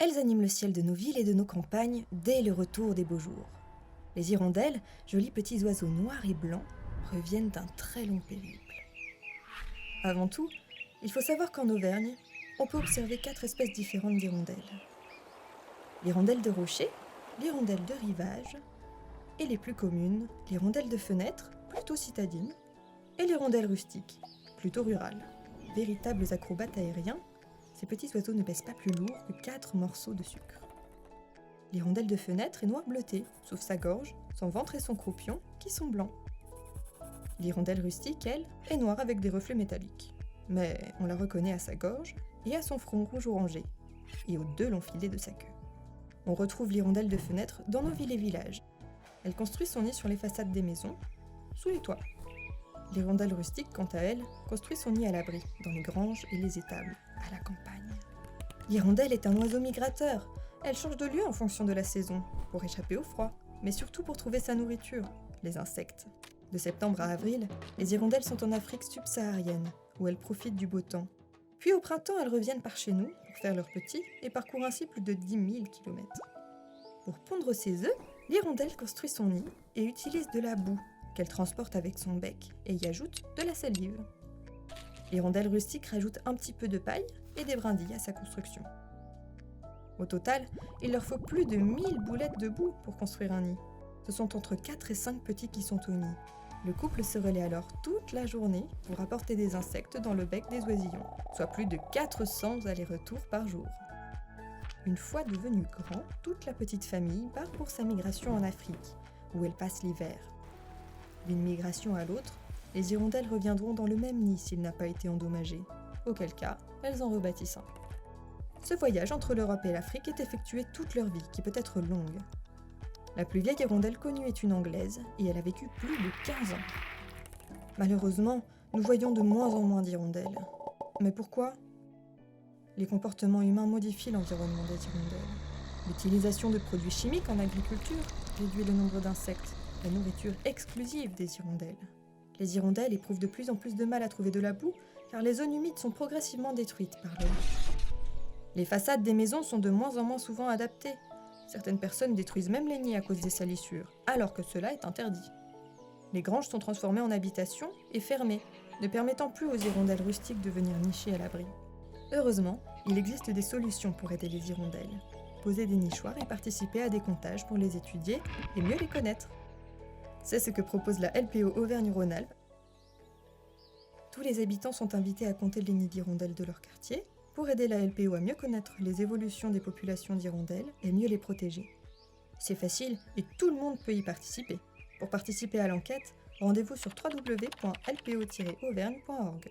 Elles animent le ciel de nos villes et de nos campagnes dès le retour des beaux jours. Les hirondelles, jolis petits oiseaux noirs et blancs, reviennent d'un très long périple. Avant tout, il faut savoir qu'en Auvergne, on peut observer 4 espèces différentes d'hirondelles. L'hirondelle de rocher, l'hirondelle de rivage, et les plus communes, l'hirondelle de fenêtre, plutôt citadine, et l'hirondelle rustique, plutôt rurale. Véritables acrobates aériens, ces petits oiseaux ne pèsent pas plus lourd que 4 morceaux de sucre. L'hirondelle de fenêtre est noir bleuté, sauf sa gorge, son ventre et son croupion, qui sont blancs. L'hirondelle rustique, elle, est noire avec des reflets métalliques. Mais on la reconnaît à sa gorge et à son front rouge orangé, et aux 2 longs filets de sa queue. On retrouve l'hirondelle de fenêtre dans nos villes et villages. Elle construit son nid sur les façades des maisons, sous les toits. L'hirondelle rustique, quant à elle, construit son nid à l'abri, dans les granges et les étables, à la campagne. L'hirondelle est un oiseau migrateur. Elle change de lieu en fonction de la saison, pour échapper au froid, mais surtout pour trouver sa nourriture, les insectes. De septembre à avril, les hirondelles sont en Afrique subsaharienne, où elles profitent du beau temps. Puis au printemps, elles reviennent par chez nous pour faire leurs petits et parcourent ainsi plus de 10 000 km. Pour pondre ses œufs, l'hirondelle construit son nid et utilise de la boue qu'elle transporte avec son bec et y ajoute de la salive. L'hirondelle rustique rajoute un petit peu de paille et des brindilles à sa construction. Au total, il leur faut plus de 1000 boulettes de boue pour construire un nid. Ce sont entre 4 et 5 petits qui sont au nid. Le couple se relaie alors toute la journée pour apporter des insectes dans le bec des oisillons, soit plus de 400 allers-retours par jour. Une fois devenue grand, toute la petite famille part pour sa migration en Afrique, où elle passe l'hiver. D'une migration à l'autre, les hirondelles reviendront dans le même nid s'il n'a pas été endommagé, auquel cas, elles en rebâtissent un. Ce voyage entre l'Europe et l'Afrique est effectué toute leur vie, qui peut être longue. La plus vieille hirondelle connue est une Anglaise, et elle a vécu plus de 15 ans. Malheureusement, nous voyons de moins en moins d'hirondelles. Mais pourquoi ? Les comportements humains modifient l'environnement des hirondelles. L'utilisation de produits chimiques en agriculture réduit le nombre d'insectes, la nourriture exclusive des hirondelles. Les hirondelles éprouvent de plus en plus de mal à trouver de la boue, car les zones humides sont progressivement détruites par l'homme. Les façades des maisons sont de moins en moins souvent adaptées. Certaines personnes détruisent même les nids à cause des salissures, alors que cela est interdit. Les granges sont transformées en habitations et fermées, ne permettant plus aux hirondelles rustiques de venir nicher à l'abri. Heureusement, il existe des solutions pour aider les hirondelles. Poser des nichoirs et participer à des comptages pour les étudier et mieux les connaître. C'est ce que propose la LPO Auvergne-Rhône-Alpes. Tous les habitants sont invités à compter les nids d'hirondelles de leur quartier pour aider la LPO à mieux connaître les évolutions des populations d'hirondelles et mieux les protéger. C'est facile et tout le monde peut y participer. Pour participer à l'enquête, rendez-vous sur www.lpo-auvergne.org.